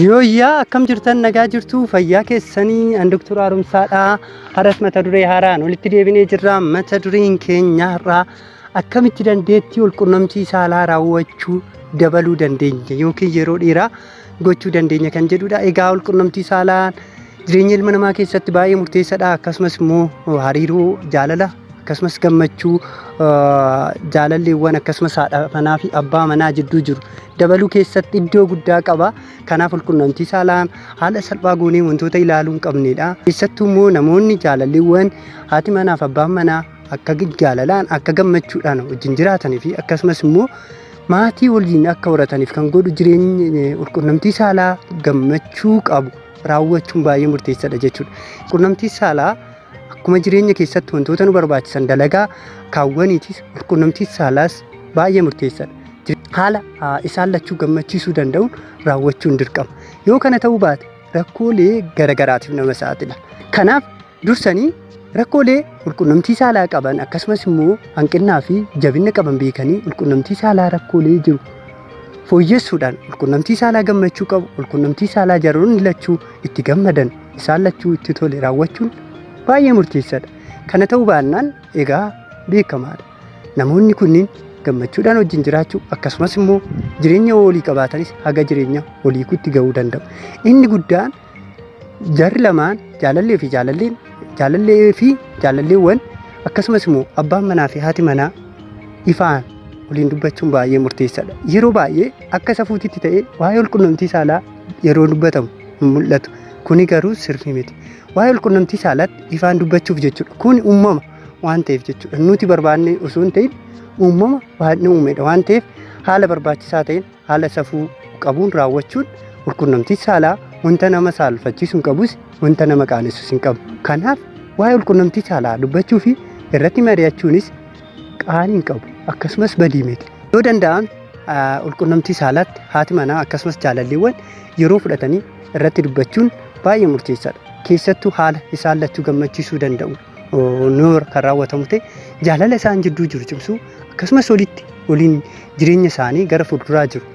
Yooyyaa akkam jirtan nagaa jirtu fayyaa keessanii an Dr. Arumsaadha. Haras mata duree haaraan walitti deebinee jirra. Mata dureen keenyaarraa akkamitti dandeettii walqunnamtii saalaa raawwachuu dabaluu dandeenya yookiin yeroo dheeraa gochuu dandeenya kan jedhudha. Egaa walqunnamtii saalaan jireenya ilma namaa keessatti baay'ee murteessaadha. Akkasumas immoo hariiroo jaalala akkasumas gammachuu jaalalleewwan akkasumas haadha manaa fi abbaa manaa jidduu jiru dabaluu keessatti iddoo guddaa qaba. Kanaaf walqunnamtii saalaan haala salphaa goonee wantoota ilaaluu hin qabnedha. Keessattuu immoo namoonni jaalalleewwan haati manaa fi abbaan manaa akka jaalalaan akka gammachuudhaan wajjin jiraatanii fi akkasumas immoo maatii waliin akka horataniif kan godhu jireenya walqunnamtii saalaa gammachuu qabu raawwachuun baay'ee murteessaadha jechuudha. Walqunnamtii saalaa akkuma jireenya keessatti wantoota nu barbaachisan dalagaa kaawwaniitis walqunnamtii saalaas baay'ee murteessaadha. Haala isaan lachuu gammachiisuu danda'uun raawwachuun dirqama. Yoo kana ta'uu baate rakkoolee garagaraatiif nama saaxila. Kanaaf dursanii rakkoolee walqunnamtii saalaa qaban akkasumas immoo hanqinnaa fi jabina qaban beekanii walqunnamtii saalaa rakkoolee jiru fooyyessuudhaan walqunnamtii saalaa gammachuu qabu walqunnamtii saalaa jaroonni lachuu itti gammadan isaan lachuu itti tole raawwachuun baay'ee murteessaadha. Kana ta'uu baannaan egaa beekamaadha. Namoonni kunniin gammachuudhaan wajjin jiraachuu akkasumas immoo jireenya walii qabaatanis haga jireenya waliikutti ga'uu danda'u. Inni guddaan jarri lamaan jaalallee fi jaalalleewwan akkasumas immoo abbaan manaa fi haati manaa ifaan waliin dubbachuun baay'ee murteessaadha. Yeroo baay'ee akka safuutitti ta'ee waa'ee walqunnamtii saalaa yeroo dubbatamu hin mul'atu. Kuni garuu sirrii miti. Waa'ee walqunnamtii saalaatti ifaan dubbachuuf jechuudha. Kun uumama waan ta'eef jechuudha. Nuti barbaanne osoo hin ta'in uumama waan uumedha waan ta'eef haala barbaachisaa ta'een haala safuu qabuun raawwachuun walqunnamtii saalaa wanta nama saalfachiisu hin qabus wanta nama qaanessus hin qabu. Kanaaf waa'ee walqunnamtii saalaa dubbachuu fi irratti mari'achuunis qaanii hin qabu akkasumas badii miti. Yoo danda'an walqunnamtii saalaatti haati manaa akkasumas jaalalleewwan yeroo fudhatanii irratti dubbachuun baay'ee murteessaadha. Keessattuu haala isaan lachuu gammachiisuu danda'u noora kan raawwatamu ta'e jaalala isaan jidduu jiru cimsuu akkasumas waliin jireenya isaanii gara fuulduraa jiru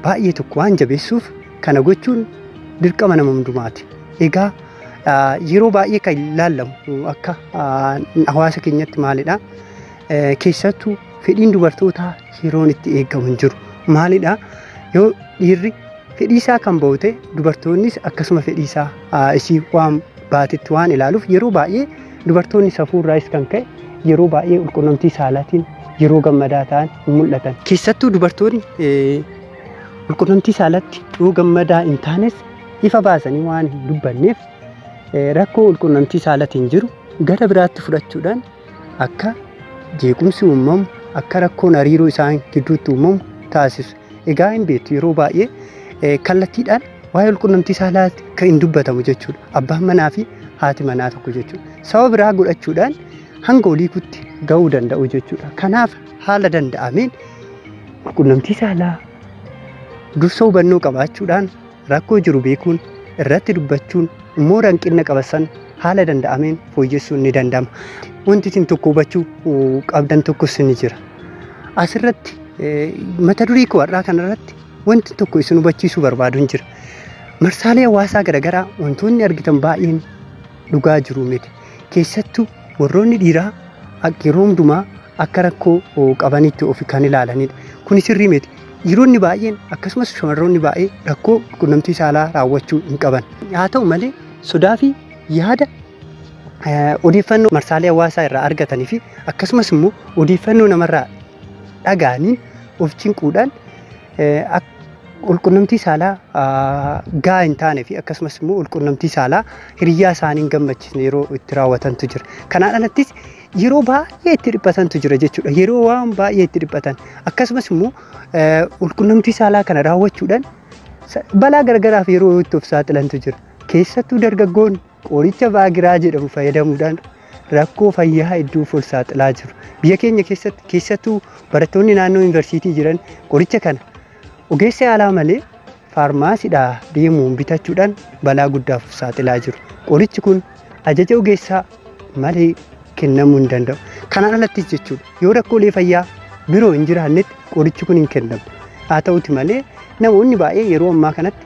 baay'ee tokko waan jabeessuuf kana gochuun dirqama nama hundumaati. Egaa yeroo baay'ee kan ilaallamu akka hawaasa keenyatti maalidha? Keessattuu fedhiin dubartootaa yeroon itti eegamu hin jiru. Maalidha? Yoo dhiirri fedhii isaa kan ba'u ta'e dubartoonnis akkasuma fedhii isaa isii waan baatetti waan ilaaluuf yeroo baay'ee dubartoonni safuurraas kan ka'e yeroo baay'ee walqunnamtii saalaatiin yeroo gammadaa ta'an hin mul'atan. Keessattuu dubartoonni walqunnamtii saalaatti yoo gammadaa hin taanes ifa baasanii waan hin dubbanneef rakkoo walqunnamtii saalaatiin jiru gara biraatti fudhachuudhaan akka jeequmsi uumamu akka rakkoon hariiroo isaan gidduutti uumamu taasisu. Egaa hin beektu yeroo baay'ee kallattiidhaan waa'ee walqunnamtii saalaatti kan hin dubbatamu jechuudha. Abbaan manaa fi haati manaa tokko jechuudha. Sababa biraa godhachuudhaan hanga waliikutti ga'uu danda'u jechuudha. Kanaaf haala danda'ameen walqunnamtii saalaa dursa hubannoo qabaachuudhaan rakkoo jiru beekuun irratti dubbachuun immoo hanqina qabasan haala danda'ameen fooyyessuun ni danda'ama. Wanti isin tokko hubachuu qabdan tokkos ni jira. Asirratti mata duree koo har'aa kanarratti wanti tokko isin hubachiisuu barbaadu jira. Marsaalee hawaasaa garaagaraa wantoonni argitan baay'een dhugaa jiru miti. Keessattuu warroonni dhiiraa yeroo hundumaa akka rakkoo qabanitti of kan ilaalanidha. Kun sirrii miti. Dhiironni baay'een akkasumas shamarroonni baay'ee rakkoo walqunnamtii saalaa raawwachuu hin qaban. Haa ta'u malee sodaa fi yaada odeeffannoo marsaalee hawaasaa irraa argatanii fi akkasumas immoo odeeffannoo namarraa dhaga'aniin of cinquudhaan walqunnamtii saalaa gahaa hin taane fi akkasumas immoo walqunnamtii saalaa hiriyaa isaanii hin gammachiisne yeroo itti raawwatantu jira. Kanaan alattis yeroo baay'ee itti dhiphatantu jira jechuudha. Yeroo waan baay'ee itti dhiphatan akkasumas immoo walqunnamtii saalaa kana raawwachuudhaan balaa garagaraaf yeroo itti of saaxilantu jira. Keessattuu dargaggoonni qoricha baagiraa jedhamu fayyadamuudhaan rakkoo fayyaa hedduuf ol saaxilaa jiru. Biyya keenya keessatti keessattuu barattoonni naannoo yuunivarsiitii jiran qoricha kana ogeessa yaalaa malee faarmaasiidhaa deemuun bitachuudhaan balaa guddaaf saaxilaa jiru. Qorichi kun ajaja ogeessaa malee kennamuu hin danda'u. Kanaan alattis jechuudha. Yoo rakkoolee fayyaa biroo hin jiraannetti qorichi kun hin kennamu. Haa ta'uti malee namoonni baay'ee yeroo ammaa kanatti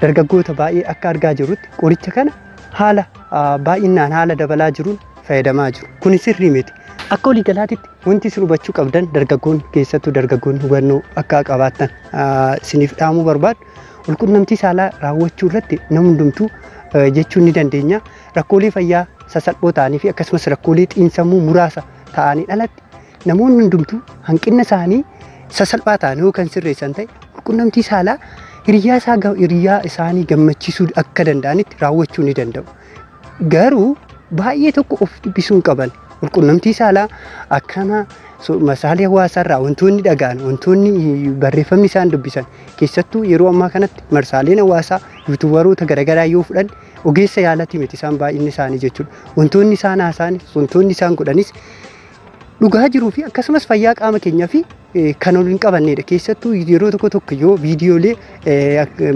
dargaggoota baay'ee akka argaa jirrutti qoricha kana haala baay'inaan haala dabalaa jiruun fayyadamaa jiru. Kun sirrii miti. Akka walii galaatitti wanti isin hubachuu qabdan dargaggoonni keessattuu dargaggoonni hubannoo akka qabaatan isiniif dhaamuu barbaadu. Walqunnamtii saalaa raawwachuu irratti nama hundumtuu jechuun ni dandeenya. Rakkoolee fayyaa sasalphoo ta'anii fi akkasumas rakkoolee xiinsammuu muraasa ta'anii alatti namoonni hundumtuu hanqina isaanii sasalphaa ta'anii yookaan sirreessan ta'e walqunnamtii saalaa hiriyaa isaanii gammachiisuu akka danda'anitti raawwachuu ni danda'u. Garuu baay'ee tokko of dhibbisuu qaban. Walqunnamtii saalaa akkana masaalee hawaasaarraa wantoonni dhaga'an wantoonni barreeffamni isaan dubbisan keessattuu yeroo ammaa kanatti marsaaleen hawaasaa yuutuubaroota garaagaraa yoo fudhan ogeessa yaalatii miti isaan baay'inni isaanii jechuudha. Wantoonni isaan haasa'an wantoonni isaan godhanis dhugaa jiruu fi akkasumas fayyaa qaama keenyaa fi kan waliin qabannedha. Keessattuu yeroo tokko yoo viidiyoolee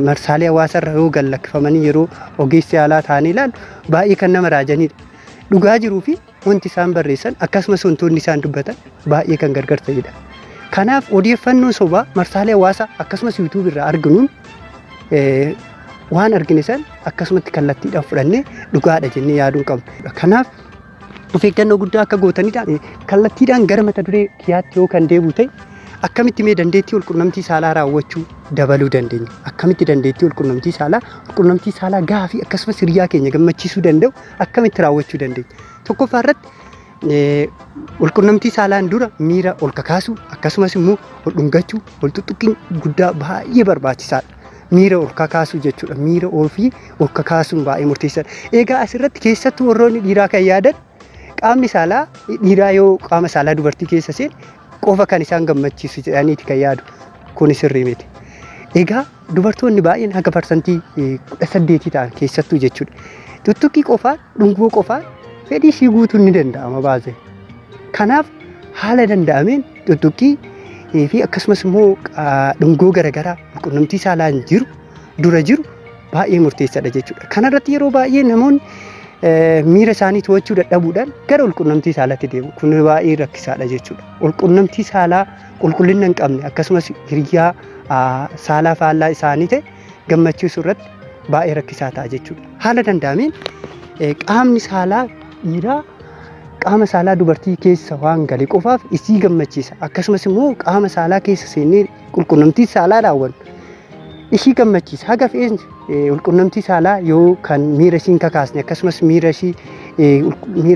marsaalee hawaasaarra yoo gallakkifamanii yeroo ogeessa yaalaa ta'anii ilaalu baay'ee kan nama raajanidha. Dhugaa jiruu fi wanti isaan barreessan akkasumas wantoonni isaan dubbatan baay'ee kan gargar ta'edha. Kanaaf odeeffannoo sobaa marsaalee hawaasaa akkasumas yuutuubii irraa arginuun waan argine san akkasumatti kallattiidhaan fudhannee dhugaadha jennee yaaduu qabna. Kanaaf of eeggannoo guddaa akka gootanidha. Kallattiidhaan gara mata duree kiyyaatti yoo kan deebi'u ta'e akkamitti mee dandeettii walqunnamtii saalaa raawwachuu dabaluu dandeenya? Akkamitti dandeettii walqunnamtii saalaa gaafii akkasumas hiriyaa keenya gammachiisuu danda'u akkamitti raawwachuu dandeenya? Tokkoffaa irratti walqunnamtii saalaan dura miira ol kakaasuu akkasumas immoo ol dhungachuu wal tuttuqqiin guddaa baay'ee barbaachisaadha. Miira ol kakaasuu jechuudha. Miira ol kakaasuun baay'ee murteessaadha. Egaa asirratti keessattuu warroonni dhiiraa kan yaadan qaamni saalaa dhiiraa yoo qaama saalaa dubartii keessa seene qofa kan isaan gammachiisu jedhaniiti kan yaadu. Kun sirrii miti. Egaa dubartoonni baay'een haga parsantii 18 ta'an keessattuu jechuudha. Tuttuqqii qofaan dhungoo qofaan fedhii ishii guutuun ni danda'ama baasee. Kanaaf haala danda'ameen tuttuqqii fi akkasumas immoo dhungoo garaagaraa walqunnamtii saalaan dura jiru baay'ee murteessaadha jechuudha. Kanarratti yeroo baay'ee namoonni miira isaanii to'achuu dadhabuudhaan gara walqunnamtii saalaatti deemu. Kun baay'ee rakkisaadha jechuudha. Walqunnamtii saalaa qulqullina hin qabne akkasumas hiriyaa saalaa faallaa isaanii ta'e gammachiisuu irratti baay'ee rakkisaa ta'a jechuudha. Haala danda'ameen qaamni saalaa dhiiraa qaama saalaa dubartii keessa waan gale qofaaf isii gammachiisa. Akkasumas immoo qaama saalaa keessa seennee walqunnamtii saalaa raawwannu ishii gammachiisa. Haga fe'een walqunnamtii saalaa yoo kan miira ishiin kakaasne akkasumas miira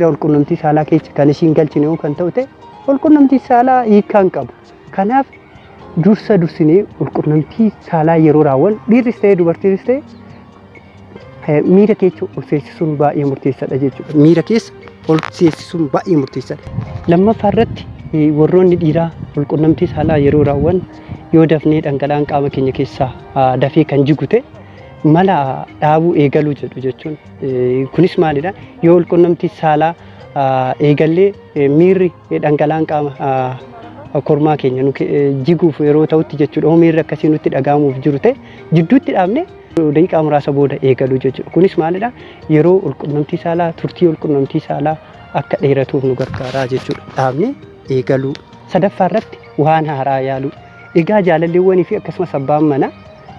walqunnamtii saalaa keessa kan ishiin galchine yoo kan ta'u ta'e walqunnamtii saalaa hiikaan qabu. Kanaaf dursinee walqunnamtii saalaa yeroo raawwannu dhiirris ta'e dubartiinis ta'e miira keessa ol seensisuun baay'ee murteessaadha jechuudha. Miira keessa ol seensisuun baay'ee murteessaadha. Lammaffaa irratti warroonni dhiiraa walqunnamtii saalaa yeroo raawwannu yoo dafnee dhangala'aan qaama keenya keessaa dafee kan jigu ta'e mala dhaabuu eegaluu jedhu jechuun kunis maalidha? Yoo walqunnamtii saalaa eegallee miirri dhangala'aan qaama kormaa keenya jiguuf yeroo ta'utti jechuudha. Miirri akkasii nutti dhaga'amuuf jiru ta'e jidduutti dhaabne daqiiqaa muraasa booda eegaluu jechuudha. Kunis maalidha? Yeroo walqunnamtii saalaa turtii walqunnamtii saalaa akka dheeratuuf nu gargaara jechuudha. Dhaabne eegaluu. Sadaffaa irratti waan haaraa yaaluu. Egaa jaalalleewwanii fi akkasumas abbaan manaa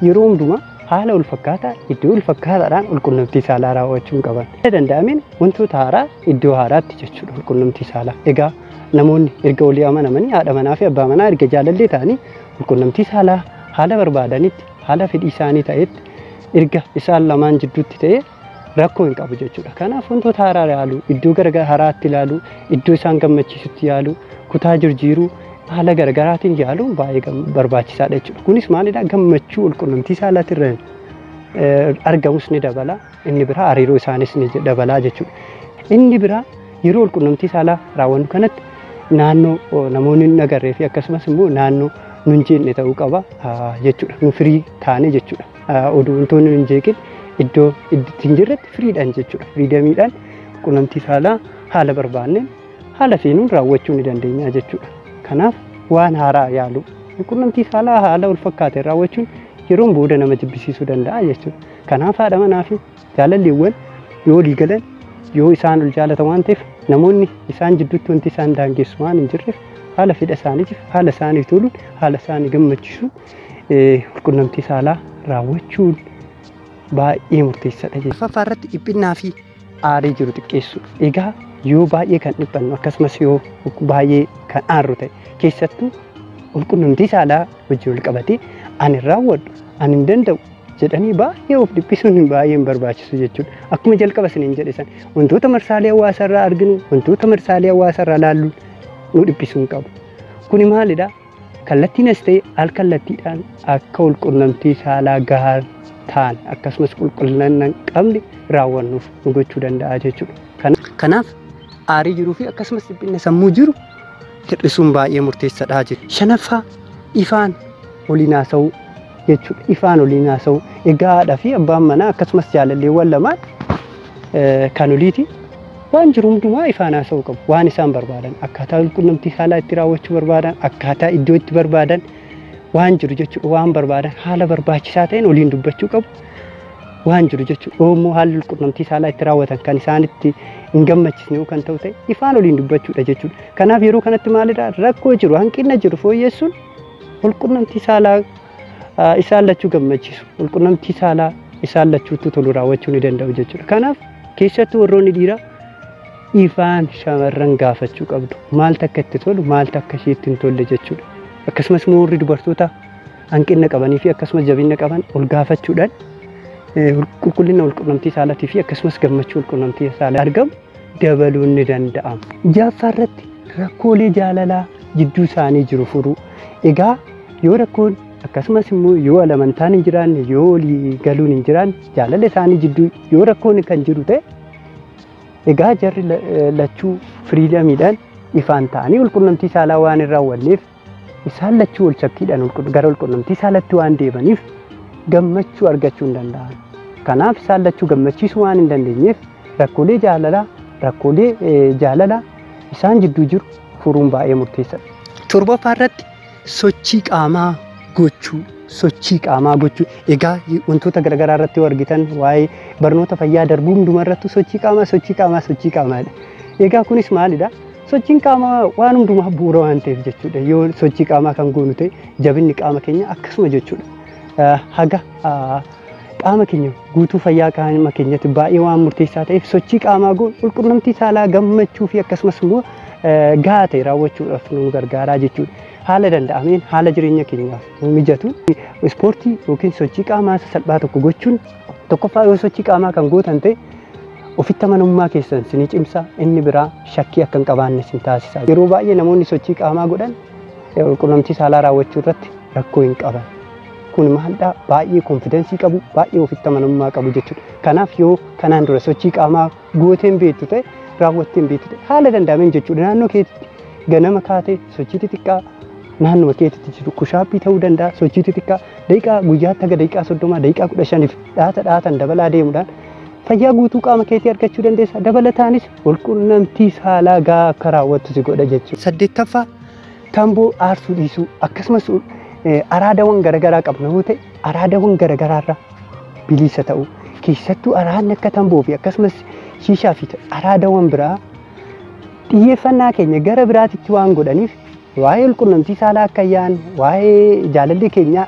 yeroo hundumaa haala wal fakkaataa iddoo wal fakkaataadhaan walqunnamtii saalaa raawwachuu qaban. Danda'ameen wantoota haaraa iddoo haaraatti jechuudha walqunnamtii saalaa. Egaa namoonni erga walii amanamanii haadha manaa fi abbaa manaa erga jaalallee ta'anii walqunnamtii saalaa haala barbaadanitti haala fedhii isaanii ta'etti erga isaan lamaan jidduutti ta'e rakkoo hin qabu jechuudha. Kanaaf wantoota haaraa yaaluu, iddoo garaagaraa haaraatti ilaaluu, iddoo isaan gammachiisutti yaaluu, kutaa jijjiiruu haala garaagaraatiin yaaluun baay'ee barbaachisaadha jechuudha. Kunis maalidha? Gammachuu walqunnamtii saalaatirra argamus ni dabala. Inni biraa hariiroo isaanis ni dabala jechuudha. Inni biraa yeroo walqunnamtii saalaa raawwannu kanatti naannoo namoonni hin agarree fi akkasumas immoo naannoo nun jeeqne ta'uu qaba jechuudha. Nu firii taane jechuudha. Oduu wantoonni nun jeeqin iddoo ittiin jirretti firiidhaan jechuudha. Firiidamiidhaan walqunnamtii saalaa haala barbaanneen haala feenuun raawwachuu ni dandeenya jechuudha. Kanaaf waan haaraa yaaluu. Walqunnamtii saalaa haala wal fakkaateen raawwachuun yeroon booda nama jibbisiisuu danda'a jechuudha. Kanaaf haadha manaa fi jaalalleewwan yoo walii galan yoo isaan ol jaalatan waan ta'eef namoonni isaan jidduutti wanti isaan daangessu waan hin jirreef haala fedha isaaniitiif haala isaanii toluun haala isaanii gammachiisuun walqunnamtii saalaa raawwachuun baay'ee murteessaadha jechuudha. Afaffaarratti dhiphinnaa fi aarii jiru xiqqeessu. Egaa yoo baay'ee kan dhiphannu akkasumas yoo baay'ee kan aarru ta'e keessattuu qulqullumtii saalaa wajjin wal qabatee ani raawwadhu ani hin danda'u jedhanii baay'ee of dhiphisuun baay'ee hin barbaachisu jechuudha. Akkuma jalqaba isiniin jedhe san wantoota marsaalee hawaasarraa arginu wantoota marsaalee hawaasarraa laalluun nu dhiphisuu hin qabu. Kuni maalidha? Kallattiinas ta'e al kallattiidhaan akka qulqullumtii saalaa gahaa ta'an akkasumas qulqullina hin qabne raawwannuuf nu gochuu danda'a jechuudha. Kanaaf aarii jiruu fi akkasumas dhiphinna sammuu jiru hir'isuun baay'ee murteessaadha jechuudha. Shanaffaa ifaan waliin haasa'uu jechuudha. Ifaan waliin haasa'uu egaa haadhaa fi abbaan manaa akkasumas jaalalleewwan lamaan kan oliiti waan jiru hundumaa ifaan haasa'uu qabu. Waan isaan barbaadan akkaataa qulqullumtii saalaa itti raawwachuu barbaadan akkaataa iddoo itti barbaadan waan jiru jechuudha. Waan barbaadan haala barbaachisaa ta'een waliin dubbachuu qabu. Waan jiru jechuudha. Oommoo haalli qulqullumtii saalaa itti raawwatan kan isaanitti hin gammachiisne kan ta'u ta'e ifaan waliin dubbachuudha jechuudha. Kanaaf yeroo kanatti maalidha rakkoo jiru hanqina jiru fooyyessuun qulqullumtii saalaa isaan lachuu gammachiisu. Qulqullumtii saalaa isaan lachuutti tolu raawwachuu ni danda'u jechuudha. Kanaaf keessattuu warroonni dhiiraa ifaan shamarran gaafachuu qabdu. Maaltu akka itti tolu maaltu akka isheetti hin tolle jechuudha. Akkasumas warri dubartoota hanqina qabanii fi akkasumas jabina qaban ol gaafachuudhaan qulqullina qulqullumtii saalaatii fi akkasumas gammachuu qulqullumtii saalaa argamu dabaluun ni danda'ama. Ja'affaarratti rakkoolee jaalalaa jidduu isaanii jiru furuu. Egaa yoo rakkoon akkasumas immoo yoo amantaan hin jiraanne yoo walii galuun hin jiraanne jaalala isaanii jidduu yoo rakkoon kan jiru ta'e egaa jarri lachuu firiidamiidhaan ifaan ta'anii qulqullumtii saalaa waan hin raawwanneef isaan lachuu wal shakkiidhaan gara qulqullumtii saalaatti waan deemaniif gammachuu argachuu hin danda'an. Kanaaf isaan lachuu gammachiisuu waan hin dandeenyeef rakkoolee jaalalaa isaan jidduu jiru furuun baay'ee murteessaadha. Torbaffaarratti sochii qaamaa gochuu. Egaa wantoota garaagaraa irratti yoo argitan waa'ee barnoota fayyaa darbuu hundumarratti sochii qaamaa. Egaa kunis maalidha? Sochiin qaamaa waan hundumaa bu'uura waan ta'eef jechuudha. Yoo sochii qaamaa kan goonu ta'e jabinni qaama keenya akkasuma jechuudha. Haga qaama keenya guutuu fayyaa qaama keenyatti baay'ee waan murteessaa ta'eef sochii qaamaa goon qulqullumtii saalaa gammachuu fi akkasumas immoo gahaa ta'e raawwachuudhaaf nu gargaaraa jechuudha. Haala danda'ameen haala jireenya keenyaaf mijatu ispoortii yookiin sochii qaamaa salphaa tokko gochuun tokkoffaa yoo sochii qaamaa kan gootan ta'e ofitti amanamummaa keessan isinii cimsa. Inni biraa shakkii akka hin qabaanne isin taasisa. Yeroo baay'ee namoonni sochii qaamaa godhan qulqullumtii saalaa raawwachuu irratti rakkoo hin qaban. Kun maalidha? Baay'ee konfidensii qabu, baay'ee ofitti amanamummaa qabu jechuudha. Kanaaf yoo kanaan dura sochii qaamaa gooteen beektu ta'e raawwatteen beektu ta'e haala danda'ameen jechuudha. Naannoo keetti ganama kaatee sochii xixiqqaa naannoo keetti jiru kushaappii ta'uu danda'a. Sochii xixiqqaa daqiiqaa guyyaatti haga daqiiqaa 30 daqiiqaa 15 dhaataan dabalaa deemuudhaan fayyaa guutuu qaama keetii argachuu dandeessa. Dabalataanis qulqullumtii saalaa gahaa akka raawwattu si godha jechuudha. Saddeettaffaa tamboo aarsuu dhiisuu akkasumas araadawwan garaagaraa qabna yoo ta'e araadawwan garaagaraarraa bilisa ta'uu keessattuu araadni akka tamboo fi akkasumas shiishaa fi araadawwan biraa xiyyeeffannaa keenya gara biraatitti waan godhaniif waa'ee qulqullumtii saalaa akka yaa'an waa'ee jaalallee keenya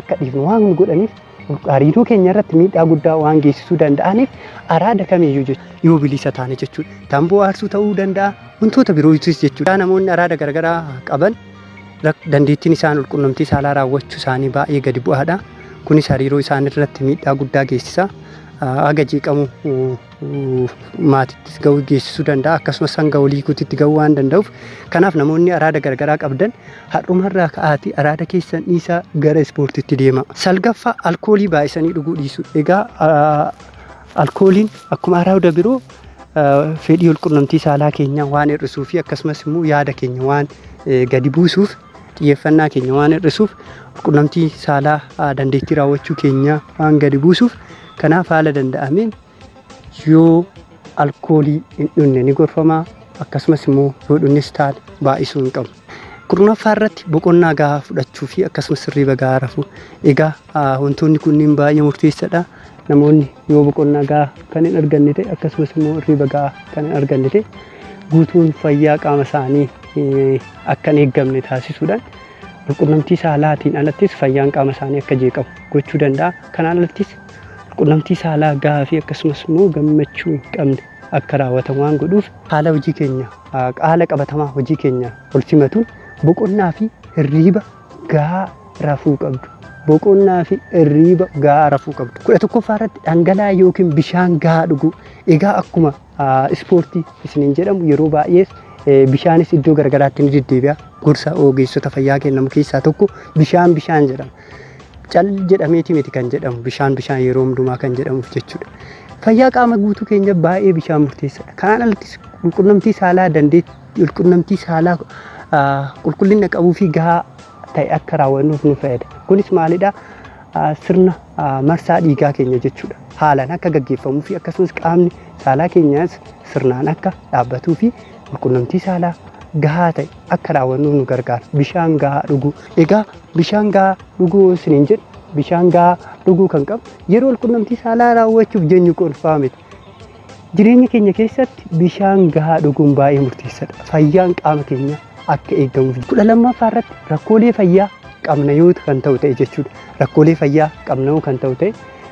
akka dhiifnu waan godhaniif hariiroo keenya irratti miidhaa guddaa waan geessisuu danda'aniif araada kamiyyuu yoo bilisa taane jechuudha. Tamboo aarsuu ta'uu danda'a wantoota birootis jechuudha. Namoonni araada garaagaraa qaban dandeettiin isaan qulqullumtii saalaa raawwachuu isaanii baay'ee gadi bu'aadha. Kunis hariiroo isaanii irratti miidhaa guddaa geessisa. Haga jeeqamu maatittis ga'uu geessisuu danda'a. Akkasumas hanga walii guutuutti ga'uu waan danda'uuf kanaaf namoonni araada garaagaraa qabdan har'umarraa ka'aatii araada keessan dhiisaa gara ispoortiitti deema. Salgaffaa alkoolii baay'isanii dhuguu dhiisu. Egaa alkooliin akkuma araada biroo fedhii qulqullumtii saalaa keenya waan hir'isuu fi akkasumas immoo yaada keenya waan gadi buusuuf xiyyeeffannaa keenya waan hir'isuuf qulqullumtii saalaa dandeettii raawwachuu keenya waan gadi buusuuf kanaaf haala danda'ameen yoo alkoolii hin dhugne ni gorfama. Akkasumas immoo yoo dhugnes taane baay'isuu hin qabu. Kurnaffaa irratti boqonnaa gahaa fudhachuu fi akkasumas hirriba gahaa rafuu. Egaa wantoonni kunniin baay'ee murteessaadha. Namoonni yoo boqonnaa gahaa kan hin arganne ta'e akkasumas immoo hirriba gahaa kan hin arganne ta'e guutuun fayyaa qaama isaanii akka hin eeggamne taasisuudhaan qunnamtii saalaatiin alattis fayyaan qaama isaanii akka jeeqamu gochuu danda'a. Kanaan alattis qunnamtii saalaa gahaa fi akkasumas immoo gammachuu hin qabne akka raawwatamu waan godhuuf haala hojii keenya haala qabatamaa hojii keenya ol simatuun boqonnaa fi hirriiba gahaa rafuu qabdu. Boqonnaa fi hirriiba gahaa rafuu qabdu. 11ffaa irratti dhangala'aa yookiin bishaan gahaa dhuguu. Egaa akkuma ispoortii isiniin jedhamu yeroo baay'ee bishaanis iddoo garagaraatti ni deddeebi'a. Gorsa ogeessota fayyaa kennamu keessaa tokko bishaan jedhama. Cal jedhameeti miti kan jedhamu bishaan yeroo hundumaa kan jedhamuuf jechuudha. Fayyaa qaama guutuu keenya baay'ee bishaan murteessaadha. Kanaan alattis qunnamtii saalaa qunnamtii saalaa qulqullina qabuu fi gahaa ta'e akka raawwannuuf nu fayyada. Kunis maalidha? Sirna marsaa dhiigaa keenya jechuudha. Haalaan akka gaggeeffamuu fi akkasumas qaamni saalaa keenyaas sirnaan akka dhaabbatuu fi qunnamtii saalaa gahaa ta'e akka raawwannuuf nu gargaara. Bishaan gahaa dhuguu. Egaa bishaan gahaa dhuguu isiniin jedhu bishaan gahaa dhuguu kan qabu yeroo qunnamtii saalaa raawwachuuf jennu qoonfaa miti. Jireenya keenya keessatti bishaan gahaa dhuguun baay'ee murteessaadha. Fayyaan qaama keenyaa akka eegamuuf. 12ffaa irratti rakkoolee fayyaa qabna yoo kan ta'u ta'e jechuudha. Rakkoolee fayyaa qabna kan ta'u ta'e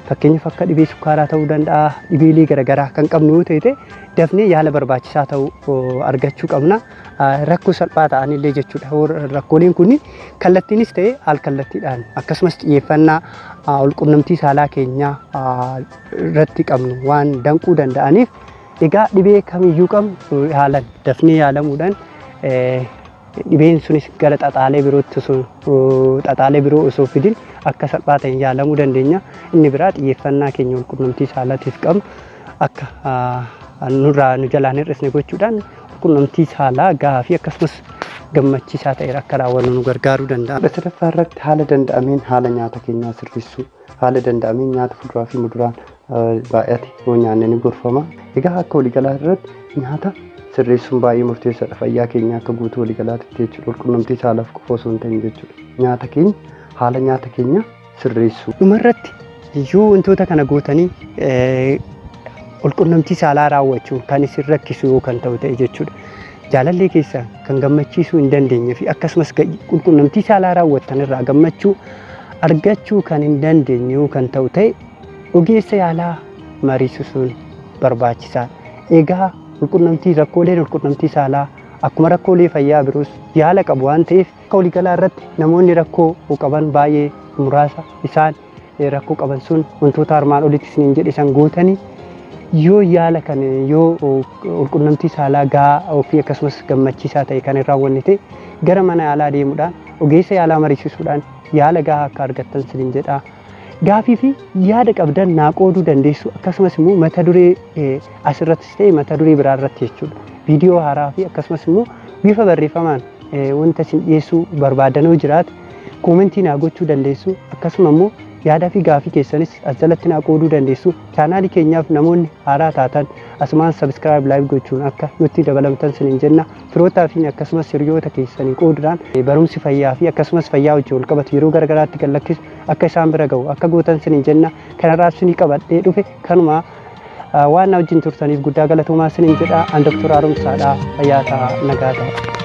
fakkeenyaaf akka dhibee sukkaaraa ta'uu danda'a, dhibeelee garaagaraa kan qabnu yoo ta'e dafnee yaala barbaachisaa ta'u argachuu qabna. Rakkoo salphaa ta'anillee jechuudha. Rakkooleen kun kallattiinis ta'e al-kallattiidhaan akkasumas xiyyeeffannaa qunnamtii saalaa keenyaa irratti qabnu waan danquu danda'aniif egaa dhibee kamiyyuu qabnu haalan dafnee yaalamuudhaan dhibeen sunis gara xaxaalee biroo osoo fidin akka salphaa ta'een yaalamuu dandeenya. Inni biraa xiyyeeffannaa keenya qunnamtii saalaatiif qabnu akka nu jalaan hir'isne gochuudhaan qunnamtii saalaa gahaa fi akkasumas gammachiisaa ta'e akka raawwannu nu gargaaruu danda'a. 13ffaa irratti haala danda'ameen haala nyaata keenyaa sirreessuu. Haala danda'ameen nyaata fuduraa fi muduraan baay'ate yoo nyaanne ni gorfama. Egaa akka waliigalaa irratti nyaata sirreessuun baay'ee murteessaadha. Fayyaa keenya akka guutuu waliigalaatti jechuudha. Qunnamtii saalaaf qofa osoo hin ta'in jechuudha. Nyaata keenya haala nyaata keenya sirreessuu. Dhumarratti yoo wantoota kana gootanii qunnamtii saalaa raawwachuun kan isin rakkisu yoo kan ta'u ta'e jechuudha. Jaalallee keessan kan gammachiisuu hin dandeenye fi akkasumas qunnamtii saalaa raawwattan irraa gammachuu argachuu kan hin dandeenye yoo kan ta'u ta'e ogeessa yaalaa mariisisuun barbaachisaadha. Egaa rakkooleen qunnamtii saalaa akkuma rakkoolee fayyaa biroos yaala qabu waan ta'eef akka waliigalaa irratti namoonni rakkoo qaban baay'ee muraasa. Isaan rakkoo qaban sun wantoota armaan olitti isiniin jedhe san gootanii yoo yaala kan yoo qunnamtii saalaa gahaa fi akkasumas gammachiisaa ta'e kan hin raawwanne ta'e gara mana yaalaa deemuudhaan ogeessa yaalaa mariisisuudhaan yaala gahaa akka argattan isiniin jedha. Gaafii fi yaada qabdan naa qooduu dandeessu akkasumas immoo mata duree asirrattis ta'e mata duree biraa irratti jechuudha. Viidiyoo haaraa fi akkasumas immoo bifa barreeffamaan wanta isin dhiyeessuu barbaadanoo jiraate koomentii naa gochuu dandeessu. Akkasuma immoo yaadaa fi gaafii keessanis as jalatti naa qooduu dandeessu. Chaanaalii keenyaaf namoonni haaraa taatan asumaan sabiskiraayib laayik gochuun akka nutti dabalamtan isiniin jenna. Firootaa fi akkasumas hiriyoota keessanii qooduudhaan barumsi fayyaa fi akkasumas fayyaa wajjin wal qabatu yeroo garagaraatti kan lakkisu akka isaan bira ga'u akka gootan isiniin jenna. Kanarraa isinii qabadhee dhufe kanuma waan na wajjin turtaniif guddaa galatoomaa isiniin jedha. An Dr. Haaromsaadhaa. Fayyaa ta'aa, nagaa ta'aa.